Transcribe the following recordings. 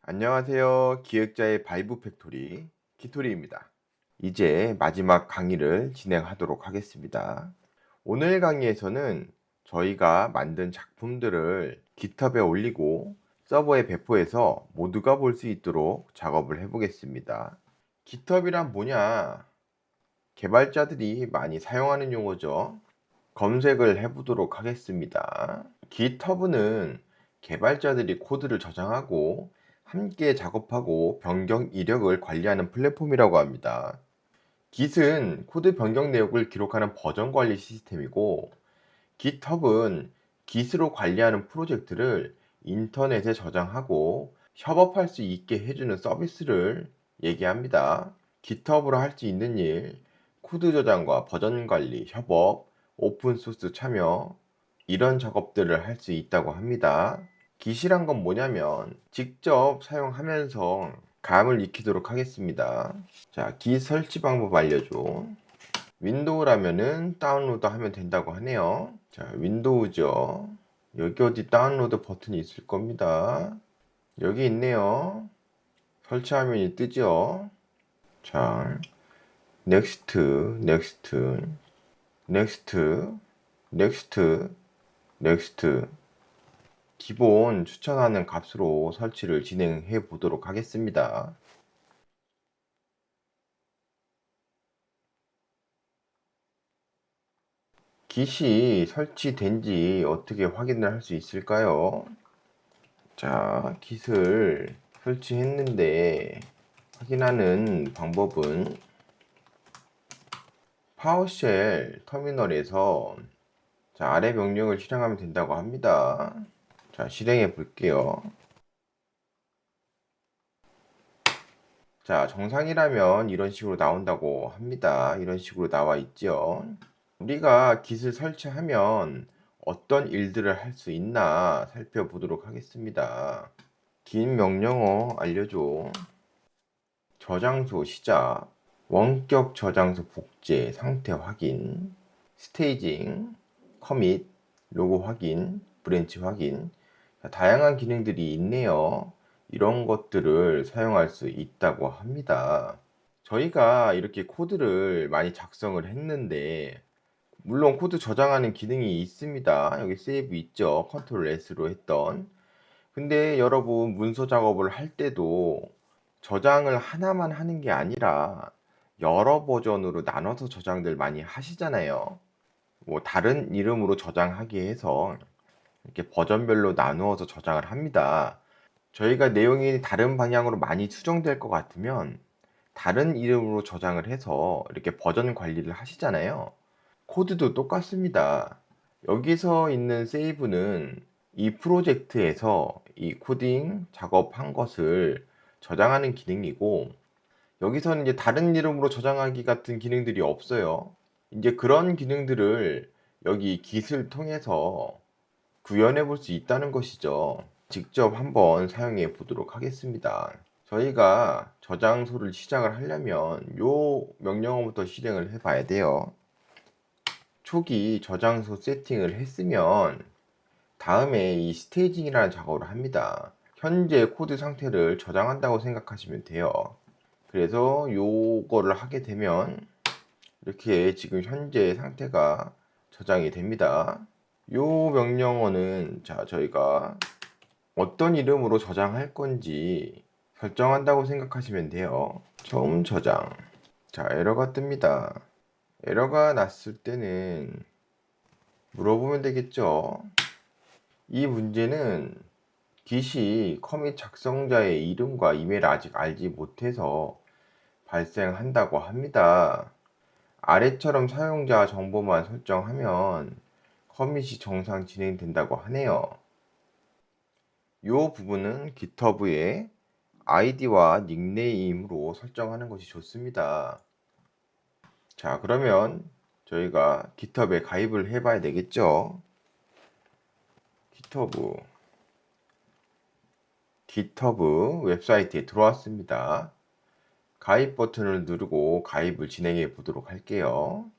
안녕하세요. 기획자의 바이브 팩토리 키토리입니다. 이제 마지막 강의를 진행하도록 하겠습니다. 오늘 강의에서는 저희가 만든 작품들을 깃허브에 올리고 서버에 배포해서 모두가 볼 수 있도록 작업을 해보겠습니다. 깃허브란 뭐냐? 개발자들이 많이 사용하는 용어죠. 검색을 해보도록 하겠습니다. 깃허브는 개발자들이 코드를 저장하고 함께 작업하고 변경 이력을 관리하는 플랫폼이라고 합니다. Git은 코드 변경 내역을 기록하는 버전 관리 시스템이고, 깃허브는 Git으로 관리하는 프로젝트를 인터넷에 저장하고 협업할 수 있게 해주는 서비스를 얘기합니다. 깃허브로 할 수 있는 일, 코드 저장과 버전 관리, 협업, 오픈소스 참여, 이런 작업들을 할 수 있다고 합니다. Git이란 건 뭐냐면 직접 사용하면서 감을 익히도록 하겠습니다. 자, Git 설치 방법 알려줘. 윈도우라면은 다운로드 하면 된다고 하네요. 자, 윈도우죠. 여기 어디 다운로드 버튼이 있을 겁니다. 여기 있네요. 설치 화면이 뜨죠. 자, next, next, next, next, next. 기본 추천하는 값으로 설치를 진행해 보도록 하겠습니다. Git이 설치된지 어떻게 확인을 할 수 있을까요? 자, Git을 설치했는데 확인하는 방법은 파워쉘 터미널에서 아래 명령을 실행하면 된다고 합니다. 자, 실행해 볼게요. 자, 정상이라면 이런 식으로 나온다고 합니다. 이런 식으로 나와 있죠. 우리가 Git을 설치하면 어떤 일들을 할 수 있나 살펴보도록 하겠습니다. Git 명령어 알려줘. 저장소 시작, 원격 저장소 복제 상태 확인, 스테이징, 커밋, 로고 확인, 브랜치 확인. 다양한 기능들이 있네요. 이런 것들을 사용할 수 있다고 합니다. 저희가 이렇게 코드를 많이 작성을 했는데, 물론 코드 저장하는 기능이 있습니다. 여기 세이브 있죠. 컨트롤 S로 했던. 근데 여러분 문서 작업을 할 때도 저장을 하나만 하는 게 아니라 여러 버전으로 나눠서 저장들 많이 하시잖아요. 뭐 다른 이름으로 저장하기 해서 이렇게 버전별로 나누어서 저장을 합니다. 저희가 내용이 다른 방향으로 많이 수정될 것 같으면 다른 이름으로 저장을 해서 이렇게 버전 관리를 하시잖아요. 코드도 똑같습니다. 여기서 있는 세이브는 이 프로젝트에서 이 코딩 작업한 것을 저장하는 기능이고, 여기서는 이제 다른 이름으로 저장하기 같은 기능들이 없어요. 이제 그런 기능들을 여기 Git을 통해서 구현해 볼 수 있다는 것이죠. 직접 한번 사용해 보도록 하겠습니다. 저희가 저장소를 시작을 하려면 요 명령어부터 실행을 해 봐야 돼요. 초기 저장소 세팅을 했으면 다음에 이 스테이징이라는 작업을 합니다. 현재 코드 상태를 저장한다고 생각하시면 돼요. 그래서 요거를 하게 되면 이렇게 지금 현재 상태가 저장이 됩니다. 요 명령어는 저희가 어떤 이름으로 저장할 건지 설정한다고 생각하시면 돼요. 처음 저장. 자, 에러가 뜹니다. 에러가 났을 때는 물어보면 되겠죠. 이 문제는 Git이 커밋 작성자의 이름과 이메일을 아직 알지 못해서 발생한다고 합니다. 아래처럼 사용자 정보만 설정하면 커밋이 정상 진행된다고 하네요. 이 부분은 깃허브의 아이디와 닉네임으로 설정하는 것이 좋습니다. 자, 그러면 저희가 깃허브에 가입을 해 봐야 되겠죠. 깃허브 웹사이트에 들어왔습니다. 가입 버튼을 누르고 가입을 진행해 보도록 할게요.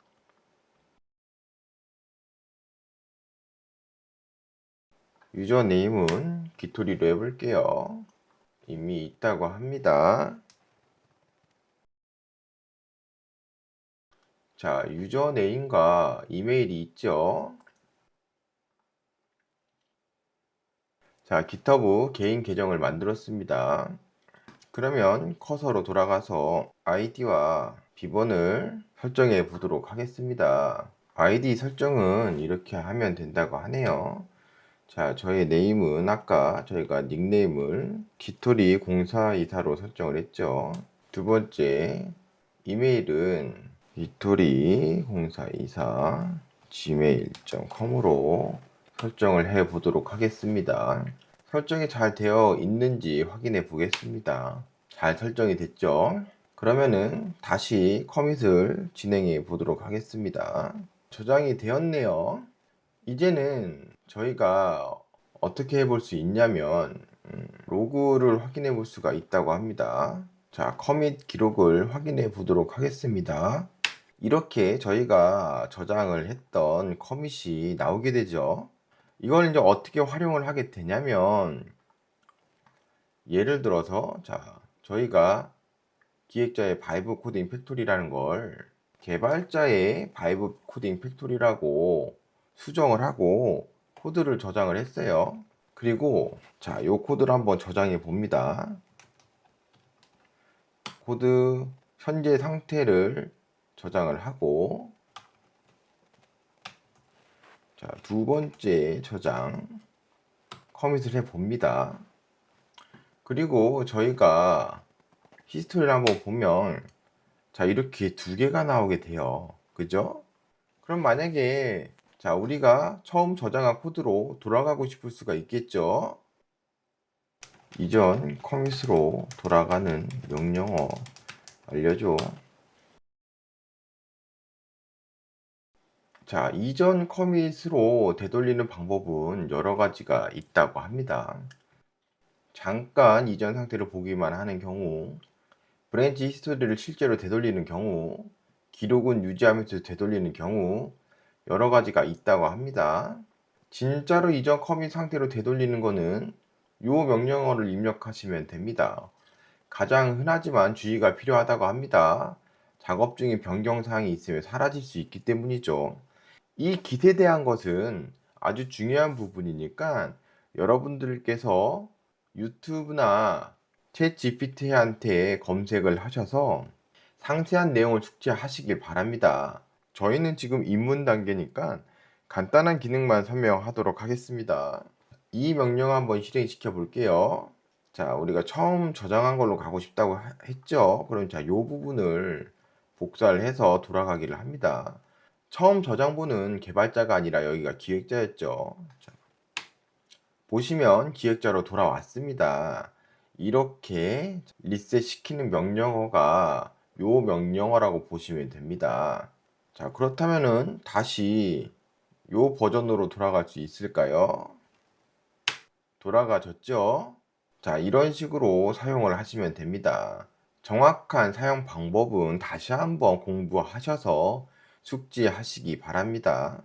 유저네임은 기토리로 해볼게요. 이미 있다고 합니다. 자, 유저네임과 이메일이 있죠. 자, GitHub 개인 계정을 만들었습니다. 그러면 커서로 돌아가서 아이디와 비번을 설정해 보도록 하겠습니다. 아이디 설정은 이렇게 하면 된다고 하네요. 자, 저의 네임은 아까 저희가 닉네임을 기토리 0424로 설정을 했죠. 두 번째, 이메일은 기토리 0424 gmail.com으로 설정을 해 보도록 하겠습니다. 설정이 잘 되어 있는지 확인해 보겠습니다. 잘 설정이 됐죠? 그러면은 다시 커밋을 진행해 보도록 하겠습니다. 저장이 되었네요. 이제는 저희가 어떻게 해볼 수 있냐면 로그를 확인해 볼 수가 있다고 합니다. 자, 커밋 기록을 확인해 보도록 하겠습니다. 이렇게 저희가 저장을 했던 커밋이 나오게 되죠. 이걸 이제 어떻게 활용을 하게 되냐면, 예를 들어서 자, 저희가 기획자의 바이브 코딩 팩토리라는 걸 개발자의 바이브 코딩 팩토리라고 수정을 하고 코드를 저장을 했어요. 그리고 자, 요 코드를 한번 저장해 봅니다. 코드 현재 상태를 저장을 하고, 자, 두 번째 저장 커밋을 해 봅니다. 그리고 저희가 히스토리를 한번 보면 자, 이렇게 두 개가 나오게 돼요. 그죠? 그럼 만약에 자, 우리가 처음 저장한 코드로 돌아가고 싶을 수가 있겠죠? 이전 커밋으로 돌아가는 명령어 알려줘. 자, 이전 커밋으로 되돌리는 방법은 여러 가지가 있다고 합니다. 잠깐 이전 상태를 보기만 하는 경우, 브랜치 히스토리를 실제로 되돌리는 경우, 기록은 유지하면서 되돌리는 경우, 여러 가지가 있다고 합니다. 진짜로 이전 커밋 상태로 되돌리는 거는 이 명령어를 입력하시면 됩니다. 가장 흔하지만 주의가 필요하다고 합니다. 작업 중에 변경사항이 있으면 사라질 수 있기 때문이죠. 이 깃에 대한 것은 아주 중요한 부분이니까 여러분들께서 유튜브나 챗 GPT한테 검색을 하셔서 상세한 내용을 숙지하시길 바랍니다. 저희는 지금 입문 단계니까 간단한 기능만 설명하도록 하겠습니다. 이 명령 한번 실행시켜 볼게요. 자, 우리가 처음 저장한 걸로 가고 싶다고 했죠. 그럼 자, 이 부분을 복사를 해서 돌아가기를 합니다. 처음 저장본은 개발자가 아니라 여기가 기획자였죠. 자, 보시면 기획자로 돌아왔습니다. 이렇게 리셋 시키는 명령어가 요 명령어라고 보시면 됩니다. 자, 그렇다면은 다시 요 버전으로 돌아갈 수 있을까요? 돌아가졌죠? 자, 이런 식으로 사용을 하시면 됩니다. 정확한 사용 방법은 다시 한번 공부하셔서 숙지하시기 바랍니다.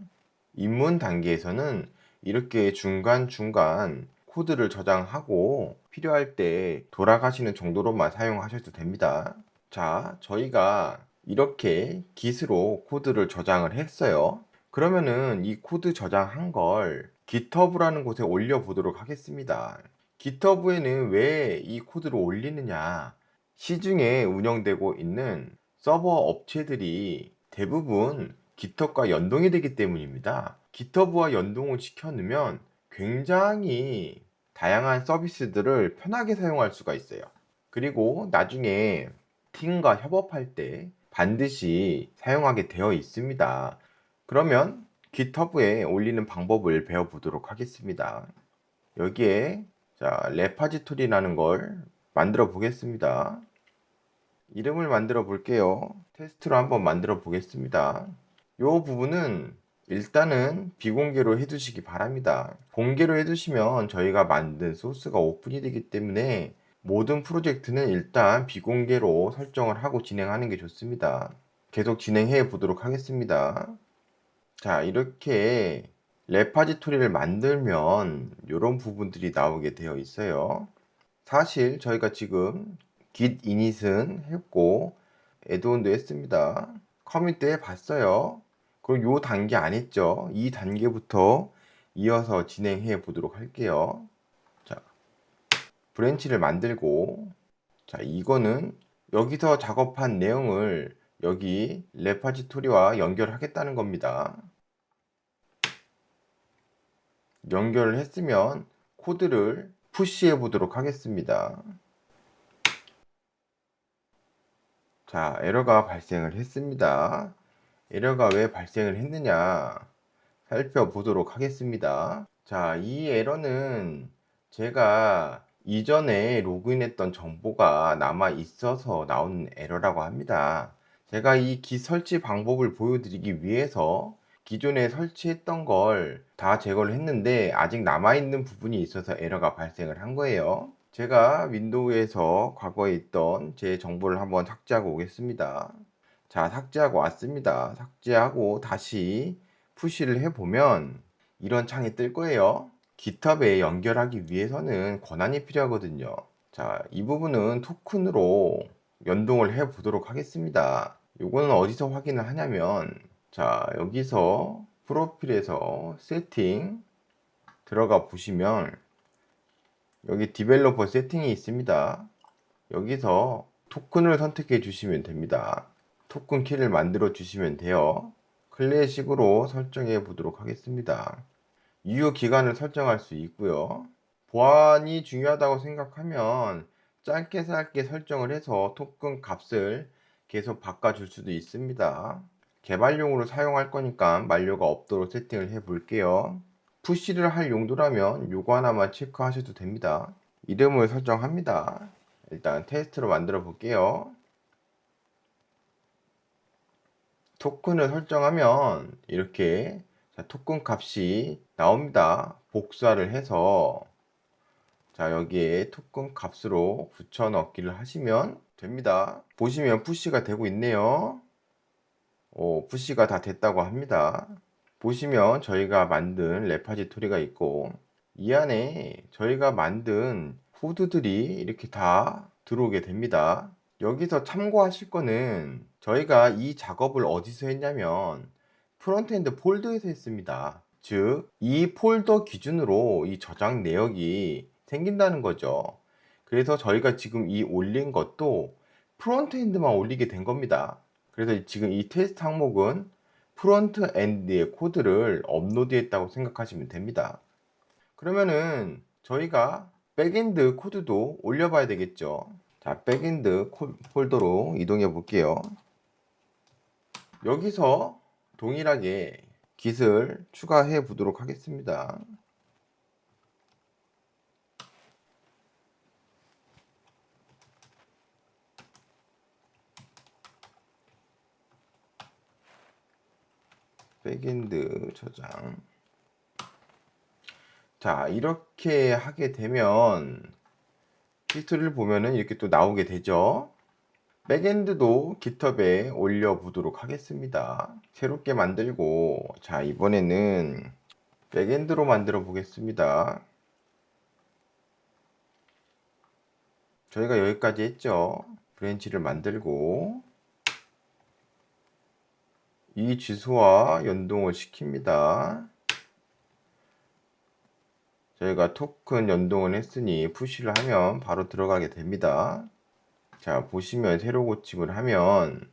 입문 단계에서는 이렇게 중간중간 코드를 저장하고 필요할 때 돌아가시는 정도로만 사용하셔도 됩니다. 자, 저희가 이렇게 Git으로 코드를 저장을 했어요. 그러면은 이 코드 저장한 걸 GitHub라는 곳에 올려 보도록 하겠습니다. GitHub에는 왜 이 코드를 올리느냐? 시중에 운영되고 있는 서버 업체들이 대부분 GitHub과 연동이 되기 때문입니다. GitHub와 연동을 시켜 놓으면 굉장히 다양한 서비스들을 편하게 사용할 수가 있어요. 그리고 나중에 팀과 협업할 때 반드시 사용하게 되어 있습니다. 그러면 GitHub에 올리는 방법을 배워보도록 하겠습니다. 여기에 자, 레파지토리라는 걸 만들어 보겠습니다. 이름을 만들어 볼게요. 테스트로 한번 만들어 보겠습니다. 이 부분은 일단은 비공개로 해두시기 바랍니다. 공개로 해두시면 저희가 만든 소스가 오픈이 되기 때문에 모든 프로젝트는 일단 비공개로 설정을 하고 진행하는 게 좋습니다. 계속 진행해 보도록 하겠습니다. 자, 이렇게 레파지토리를 만들면 이런 부분들이 나오게 되어 있어요. 사실 저희가 지금 git init은 했고 애드온도 했습니다. 커밋도 해봤어요. 그럼 요 단계 안 했죠? 이 단계부터 이어서 진행해 보도록 할게요. 자, 브랜치를 만들고, 자, 이거는 여기서 작업한 내용을 여기 레파지토리와 연결하겠다는 겁니다. 연결을 했으면 코드를 푸시해 보도록 하겠습니다. 자, 에러가 발생을 했습니다. 에러가 왜 발생을 했느냐 살펴보도록 하겠습니다. 자, 이 에러는 제가 이전에 로그인했던 정보가 남아 있어서 나온 에러라고 합니다. 제가 이 git 설치 방법을 보여드리기 위해서 기존에 설치했던 걸 다 제거를 했는데 아직 남아있는 부분이 있어서 에러가 발생을 한 거예요. 제가 윈도우에서 과거에 있던 제 정보를 한번 삭제하고 오겠습니다. 자, 삭제하고 왔습니다. 삭제하고 다시 푸시를 해보면 이런 창이 뜰 거예요. GitHub에 연결하기 위해서는 권한이 필요하거든요. 자, 이 부분은 토큰으로 연동을 해 보도록 하겠습니다. 요거는 어디서 확인을 하냐면, 자, 여기서 프로필에서 세팅 들어가 보시면 여기 디벨로퍼 세팅이 있습니다. 여기서 토큰을 선택해 주시면 됩니다. 토큰 키를 만들어 주시면 돼요. 클래식으로 설정해 보도록 하겠습니다. 유효 기간을 설정할 수 있고요. 보안이 중요하다고 생각하면 짧게 설정을 해서 토큰 값을 계속 바꿔줄 수도 있습니다. 개발용으로 사용할 거니까 만료가 없도록 세팅을 해 볼게요. 푸시를 할 용도라면 요거 하나만 체크하셔도 됩니다. 이름을 설정합니다. 일단 테스트로 만들어 볼게요. 토큰을 설정하면 이렇게 토큰 값이 나옵니다. 복사를 해서 자, 여기에 토큰 값으로 붙여 넣기를 하시면 됩니다. 보시면 푸시가 되고 있네요. 푸시가 다 됐다고 합니다. 보시면 저희가 만든 레파지토리가 있고 이 안에 저희가 만든 코드들이 이렇게 다 들어오게 됩니다. 여기서 참고하실 거는 저희가 이 작업을 어디서 했냐면 프론트엔드 폴더에서 했습니다. 즉, 이 폴더 기준으로 이 저장 내역이 생긴다는 거죠. 그래서 저희가 지금 이 올린 것도 프론트엔드만 올리게 된 겁니다. 그래서 지금 이 테스트 항목은 프론트엔드의 코드를 업로드했다고 생각하시면 됩니다. 그러면은 저희가 백엔드 코드도 올려봐야 되겠죠. 자, 백엔드 폴더로 이동해 볼게요. 여기서 동일하게 git을 추가해 보도록 하겠습니다. 백엔드 저장. 자, 이렇게 하게 되면 히스토리를 보면은 이렇게 또 나오게 되죠. 백엔드도 깃허브에 올려 보도록 하겠습니다. 새롭게 만들고, 자, 이번에는 백엔드로 만들어 보겠습니다. 저희가 여기까지 했죠. 브랜치를 만들고 이 주소와 연동을 시킵니다. 저희가 토큰 연동을 했으니 푸시를 하면 바로 들어가게 됩니다. 자, 보시면 새로 고침을 하면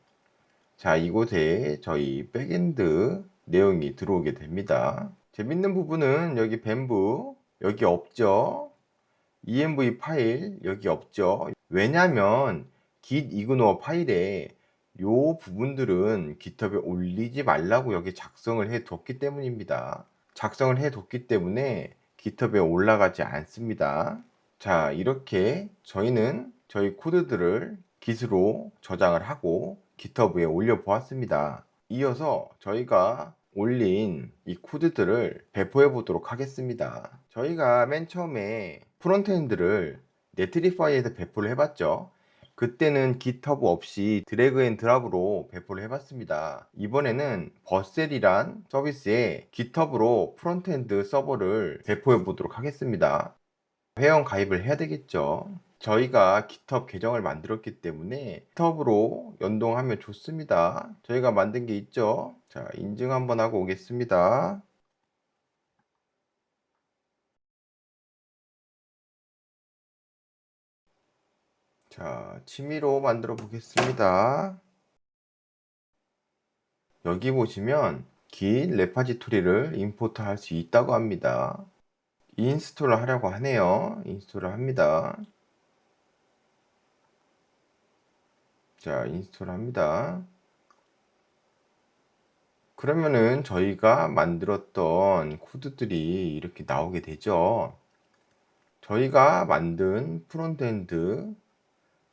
자, 이곳에 저희 백엔드 내용이 들어오게 됩니다. 재밌는 부분은 여기 벤브 여기 없죠. env 파일 여기 없죠. 왜냐면 git ignore 파일에 요 부분들은 깃허브에 올리지 말라고 여기 작성을 해 뒀기 때문입니다. 작성을 해 뒀기 때문에 깃허브에 올라가지 않습니다. 자, 이렇게 저희는 저희 코드들을 git으로 저장을 하고 깃허브에 올려 보았습니다. 이어서 저희가 올린 이 코드들을 배포해 보도록 하겠습니다. 저희가 맨 처음에 프론트엔드를 네트리파이에서 배포를 해봤죠. 그때는 깃허브 없이 드래그 앤 드랍으로 배포를 해봤습니다. 이번에는 버셀이란 서비스에 깃허브로 프론트엔드 서버를 배포해 보도록 하겠습니다. 회원 가입을 해야 되겠죠. 저희가 GitHub 계정을 만들었기 때문에 GitHub으로 연동하면 좋습니다. 저희가 만든 게 있죠. 자, 인증 한번 하고 오겠습니다. 자, 취미로 만들어 보겠습니다. 여기 보시면 긴 레파지토리를 임포트 할 수 있다고 합니다. 인스톨을 하려고 하네요. 인스톨을 합니다. 자, 인스톨 합니다. 그러면은 저희가 만들었던 코드들이 이렇게 나오게 되죠. 저희가 만든 프론트엔드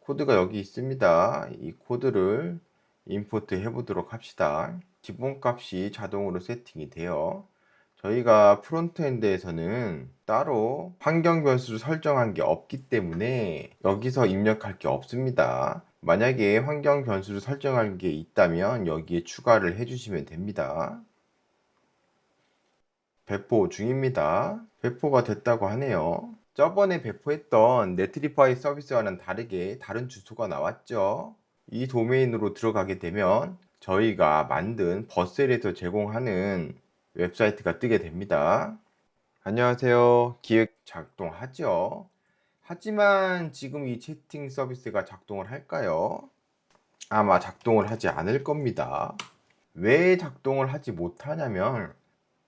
코드가 여기 있습니다. 이 코드를 임포트 해 보도록 합시다. 기본값이 자동으로 세팅이 돼요. 저희가 프론트엔드에서는 따로 환경 변수를 설정한 게 없기 때문에 여기서 입력할 게 없습니다. 만약에 환경 변수를 설정한 게 있다면 여기에 추가를 해주시면 됩니다. 배포 중입니다. 배포가 됐다고 하네요. 저번에 배포했던 네트리파이 서비스와는 다르게 다른 주소가 나왔죠. 이 도메인으로 들어가게 되면 저희가 만든 버셀에서 제공하는 웹사이트가 뜨게 됩니다. 안녕하세요. 기획 작동하죠. 하지만 지금 이 채팅 서비스가 작동을 할까요? 아마 작동을 하지 않을 겁니다. 왜 작동을 하지 못하냐면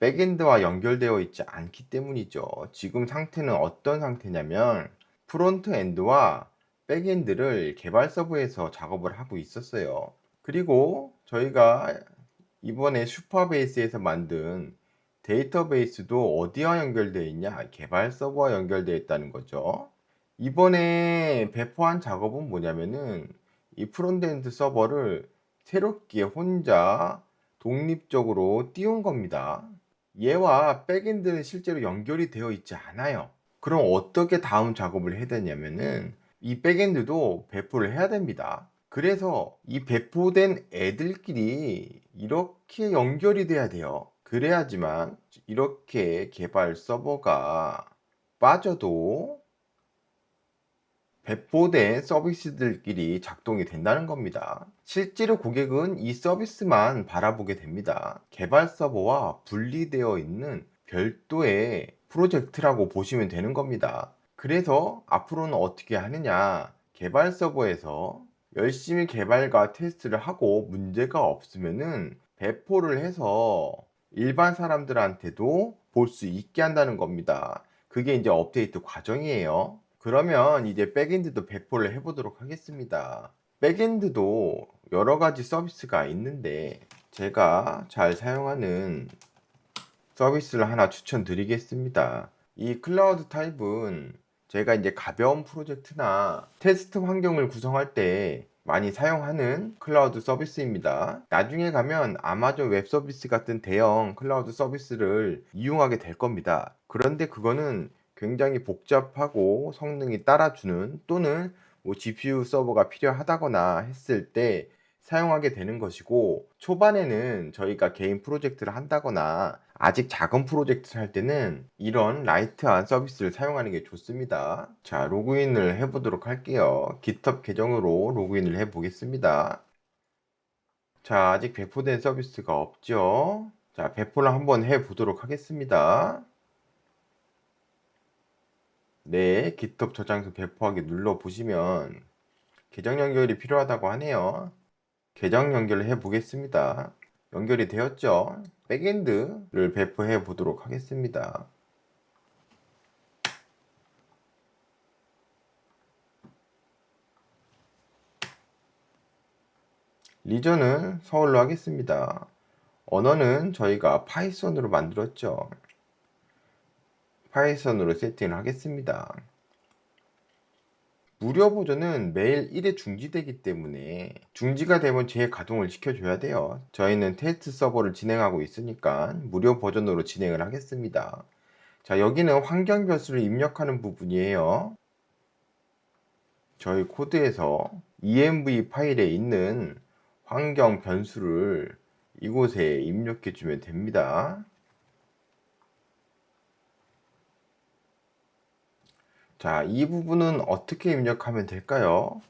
백엔드와 연결되어 있지 않기 때문이죠. 지금 상태는 어떤 상태냐면 프론트엔드와 백엔드를 개발 서버에서 작업을 하고 있었어요. 그리고 저희가 이번에 슈퍼베이스에서 만든 데이터베이스도 어디와 연결되어 있냐? 개발 서버와 연결되어 있다는 거죠. 이번에 배포한 작업은 뭐냐면은 이 프론트엔드 서버를 새롭게 혼자 독립적으로 띄운 겁니다. 얘와 백엔드는 실제로 연결이 되어 있지 않아요. 그럼 어떻게 다음 작업을 해야 되냐면은 이 백엔드도 배포를 해야 됩니다. 그래서 이 배포된 애들끼리 이렇게 연결이 돼야 돼요. 그래야지만 이렇게 개발 서버가 빠져도 배포된 서비스들끼리 작동이 된다는 겁니다. 실제로 고객은 이 서비스만 바라보게 됩니다. 개발 서버와 분리되어 있는 별도의 프로젝트라고 보시면 되는 겁니다. 그래서 앞으로는 어떻게 하느냐? 개발 서버에서 열심히 개발과 테스트를 하고 문제가 없으면은 배포를 해서 일반 사람들한테도 볼 수 있게 한다는 겁니다. 그게 이제 업데이트 과정이에요. 그러면 이제 백엔드도 배포를 해보도록 하겠습니다. 백엔드도 여러 가지 서비스가 있는데 제가 잘 사용하는 서비스를 하나 추천드리겠습니다. 이 클라우드 타입은 제가 이제 가벼운 프로젝트나 테스트 환경을 구성할 때 많이 사용하는 클라우드 서비스입니다. 나중에 가면 아마존 웹 서비스 같은 대형 클라우드 서비스를 이용하게 될 겁니다. 그런데 그거는 굉장히 복잡하고 성능이 따라주는 또는 뭐 GPU 서버가 필요하다거나 했을 때 사용하게 되는 것이고, 초반에는 저희가 개인 프로젝트를 한다거나 아직 작은 프로젝트를 할 때는 이런 라이트한 서비스를 사용하는 게 좋습니다. 자, 로그인을 해보도록 할게요. GitHub 계정으로 로그인을 해보겠습니다. 자, 아직 배포된 서비스가 없죠. 자, 배포를 한번 해보도록 하겠습니다. 네, GitHub 저장소 배포하기 눌러보시면 계정 연결이 필요하다고 하네요. 계정 연결을 해 보겠습니다. 연결이 되었죠? 백엔드를 배포해 보도록 하겠습니다. 리전은 서울로 하겠습니다. 언어는 저희가 파이썬으로 만들었죠. 파이썬으로 세팅을 하겠습니다. 무료 버전은 매일 1회 중지되기 때문에 중지가 되면 재가동을 시켜줘야 돼요. 저희는 테스트 서버를 진행하고 있으니까 무료 버전으로 진행을 하겠습니다. 자, 여기는 환경 변수를 입력하는 부분이에요. 저희 코드에서 env 파일에 있는 환경 변수를 이곳에 입력해 주면 됩니다. 자, 이 부분은 어떻게 입력하면 될까요?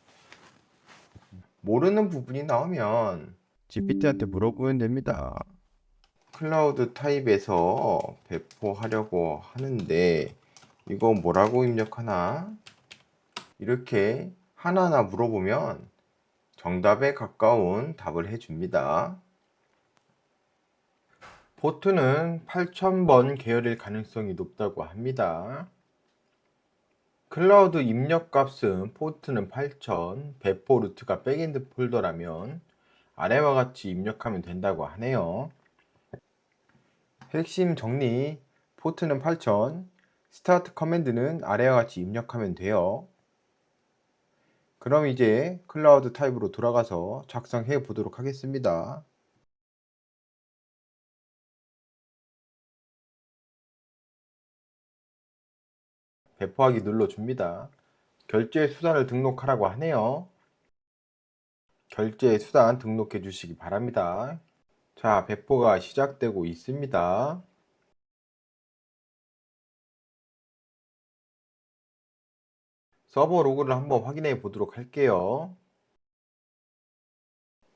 모르는 부분이 나오면 GPT한테 물어보면 됩니다. 클라우드 타입에서 배포하려고 하는데 이거 뭐라고 입력하나? 이렇게 하나하나 물어보면 정답에 가까운 답을 해줍니다. 포트는 8000번 계열일 가능성이 높다고 합니다. 클라우드 입력 값은 포트는 8000, 배포 루트가 백엔드 폴더라면 아래와 같이 입력하면 된다고 하네요. 핵심 정리, 포트는 8000, 스타트 커맨드는 아래와 같이 입력하면 돼요. 그럼 이제 클라우드 타입으로 돌아가서 작성해 보도록 하겠습니다. 배포하기 눌러줍니다. 결제 수단을 등록하라고 하네요. 결제 수단 등록해 주시기 바랍니다. 자, 배포가 시작되고 있습니다. 서버 로그를 한번 확인해 보도록 할게요.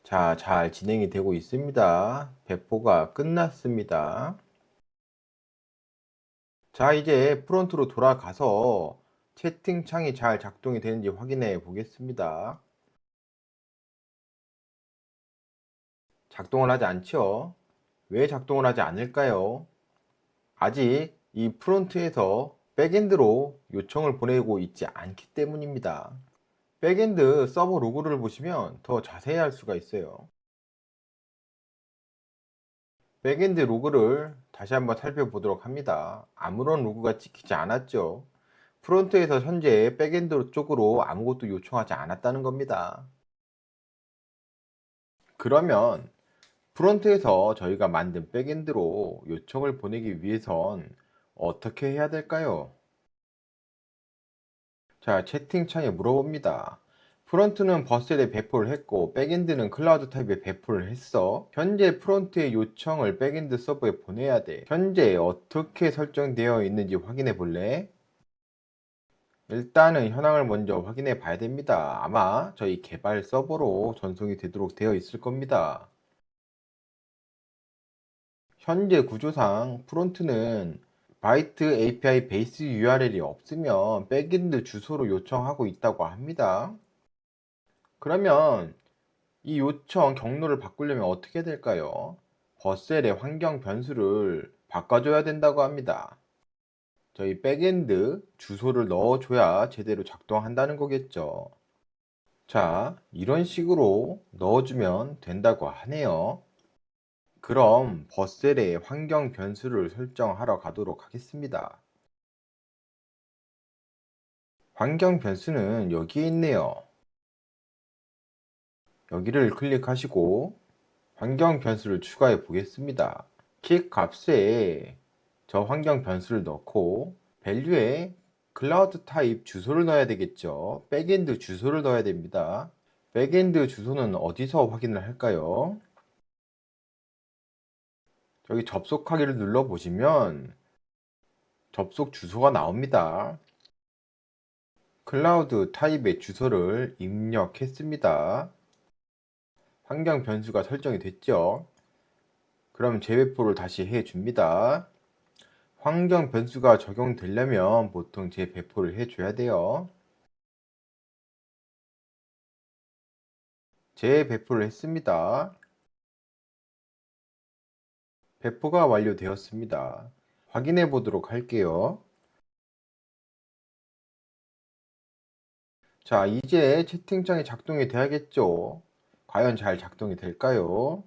자, 잘 진행이 되고 있습니다. 배포가 끝났습니다. 자, 이제 프론트로 돌아가서 채팅창이 잘 작동이 되는지 확인해 보겠습니다. 작동을 하지 않죠? 왜 작동을 하지 않을까요? 아직 이 프론트에서 백엔드로 요청을 보내고 있지 않기 때문입니다. 백엔드 서버 로그를 보시면 더 자세히 할 수가 있어요. 백엔드 로그를 다시 한번 살펴보도록 합니다. 아무런 로그가 찍히지 않았죠. 프론트에서 현재 백엔드 쪽으로 아무것도 요청하지 않았다는 겁니다. 그러면 프론트에서 저희가 만든 백엔드로 요청을 보내기 위해선 어떻게 해야 될까요? 자, 채팅창에 물어봅니다. 프론트는 버스에 배포를 했고 백엔드는 클라우드 타입에 배포를 했어. 현재 프론트의 요청을 백엔드 서버에 보내야 돼. 현재 어떻게 설정되어 있는지 확인해 볼래? 일단은 현황을 먼저 확인해 봐야 됩니다. 아마 저희 개발 서버로 전송이 되도록 되어 있을 겁니다. 현재 구조상 프론트는 바이트 API 베이스 URL이 없으면 백엔드 주소로 요청하고 있다고 합니다. 그러면 이 요청 경로를 바꾸려면 어떻게 해야 될까요? 버셀의 환경 변수를 바꿔줘야 된다고 합니다. 저희 백엔드 주소를 넣어줘야 제대로 작동한다는 거겠죠. 자, 이런 식으로 넣어주면 된다고 하네요. 그럼 버셀의 환경 변수를 설정하러 가도록 하겠습니다. 환경 변수는 여기에 있네요. 여기를 클릭하시고 환경 변수를 추가해 보겠습니다. 킥 값에 저 환경 변수를 넣고 밸류에 클라우드 타입 주소를 넣어야 되겠죠. 백엔드 주소를 넣어야 됩니다. 백엔드 주소는 어디서 확인을 할까요? 저기 접속하기를 눌러 보시면 접속 주소가 나옵니다. 클라우드 타입의 주소를 입력했습니다. 환경 변수가 설정이 됐죠. 그럼 재배포를 다시 해줍니다. 환경 변수가 적용되려면 보통 재배포를 해줘야 돼요. 재배포를 했습니다. 배포가 완료되었습니다. 확인해 보도록 할게요. 자, 이제 채팅창이 작동이 돼야겠죠. 과연 잘 작동이 될까요?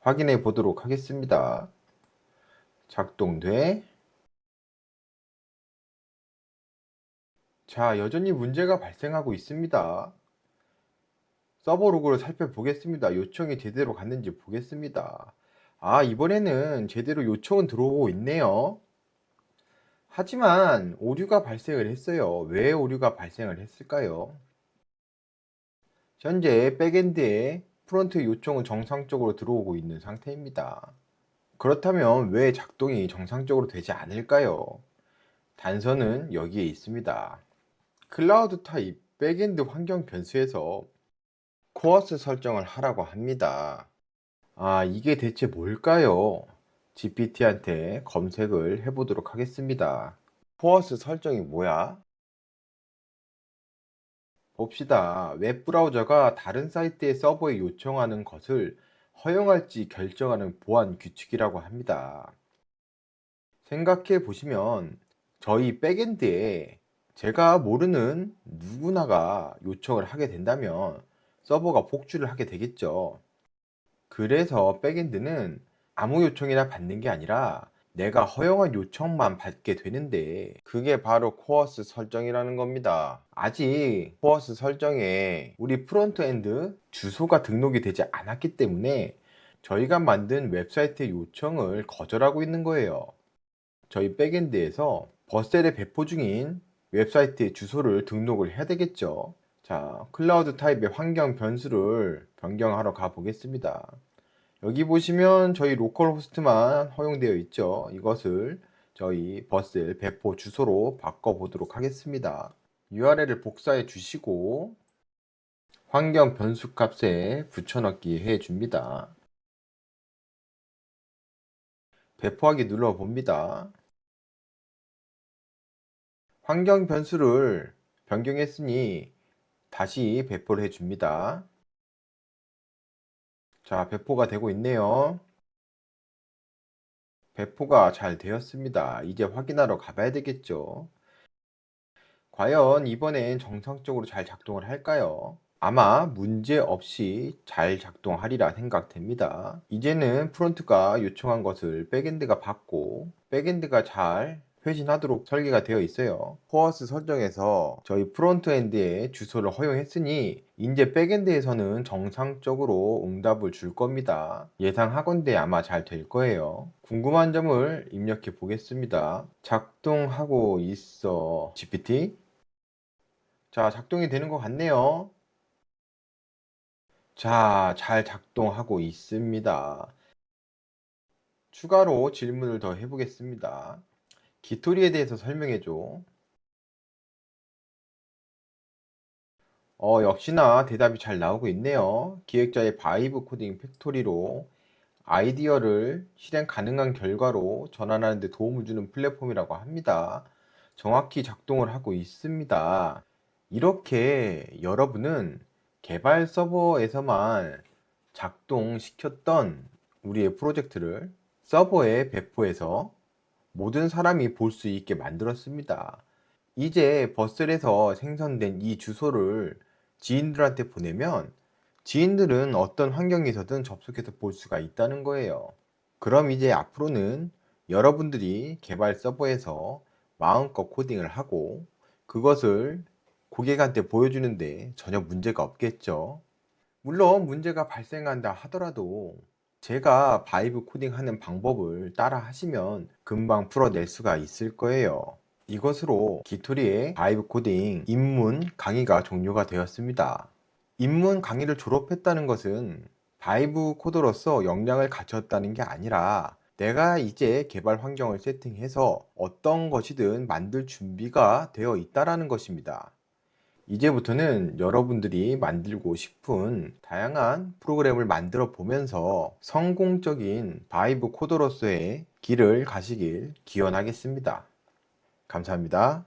확인해 보도록 하겠습니다. 작동돼. 자, 여전히 문제가 발생하고 있습니다. 서버 로그를 살펴보겠습니다. 요청이 제대로 갔는지 보겠습니다. 아, 이번에는 제대로 요청은 들어오고 있네요. 하지만 오류가 발생을 했어요. 왜 오류가 발생을 했을까요? 현재 백엔드에 프론트 요청은 정상적으로 들어오고 있는 상태입니다. 그렇다면 왜 작동이 정상적으로 되지 않을까요? 단서는 여기에 있습니다. 클라우드 타입 백엔드 환경 변수에서 코어스 설정을 하라고 합니다. 이게 대체 뭘까요? GPT한테 검색을 해보도록 하겠습니다. 코어스 설정이 뭐야? 봅시다. 웹브라우저가 다른 사이트의 서버에 요청하는 것을 허용할지 결정하는 보안 규칙이라고 합니다. 생각해 보시면 저희 백엔드에 제가 모르는 누구나가 요청을 하게 된다면 서버가 복주를 하게 되겠죠. 그래서 백엔드는 아무 요청이나 받는 게 아니라 내가 허용한 요청만 받게 되는데 그게 바로 코어스 설정이라는 겁니다. 아직 코어스 설정에 우리 프론트엔드 주소가 등록이 되지 않았기 때문에 저희가 만든 웹사이트의 요청을 거절하고 있는 거예요. 저희 백엔드에서 버셀에 배포 중인 웹사이트의 주소를 등록을 해야 되겠죠. 자, 클라우드 타입의 환경 변수를 변경하러 가 보겠습니다. 여기 보시면 저희 로컬 호스트만 허용되어 있죠. 이것을 저희 버셀 배포 주소로 바꿔 보도록 하겠습니다. URL을 복사해 주시고 환경 변수 값에 붙여넣기 해 줍니다. 배포하기 눌러 봅니다. 환경 변수를 변경했으니 다시 배포를 해 줍니다. 자, 배포가 되고 있네요. 배포가 잘 되었습니다. 이제 확인하러 가봐야 되겠죠. 과연 이번엔 정상적으로 잘 작동을 할까요? 아마 문제 없이 잘 작동하리라 생각됩니다. 이제는 프론트가 요청한 것을 백엔드가 받고 백엔드가 잘 회신하도록 설계가 되어 있어요. 코어스 설정에서 저희 프론트엔드에 주소를 허용했으니 이제 백엔드에서는 정상적으로 응답을 줄 겁니다. 예상하건대 아마 잘 될 거예요. 궁금한 점을 입력해 보겠습니다. 작동하고 있어 GPT. 자, 작동이 되는 것 같네요. 자, 잘 작동하고 있습니다. 추가로 질문을 더 해보겠습니다. 기토리에 대해서 설명해줘. 역시나 대답이 잘 나오고 있네요. 기획자의 바이브 코딩 팩토리로 아이디어를 실행 가능한 결과로 전환하는 데 도움을 주는 플랫폼이라고 합니다. 정확히 작동을 하고 있습니다. 이렇게 여러분은 개발 서버에서만 작동시켰던 우리의 프로젝트를 서버에 배포해서 모든 사람이 볼 수 있게 만들었습니다. 이제 버셀에서 생성된 이 주소를 지인들한테 보내면 지인들은 어떤 환경에서든 접속해서 볼 수가 있다는 거예요. 그럼 이제 앞으로는 여러분들이 개발 서버에서 마음껏 코딩을 하고 그것을 고객한테 보여주는데 전혀 문제가 없겠죠. 물론 문제가 발생한다 하더라도 제가 바이브 코딩하는 방법을 따라 하시면 금방 풀어낼 수가 있을 거예요. 이것으로 기토리의 바이브 코딩 입문 강의가 종료가 되었습니다. 입문 강의를 졸업했다는 것은 바이브 코더로서 역량을 갖췄다는 게 아니라 내가 이제 개발 환경을 세팅해서 어떤 것이든 만들 준비가 되어 있다라는 것입니다. 이제부터는 여러분들이 만들고 싶은 다양한 프로그램을 만들어 보면서 성공적인 바이브 코더로서의 길을 가시길 기원하겠습니다. 감사합니다.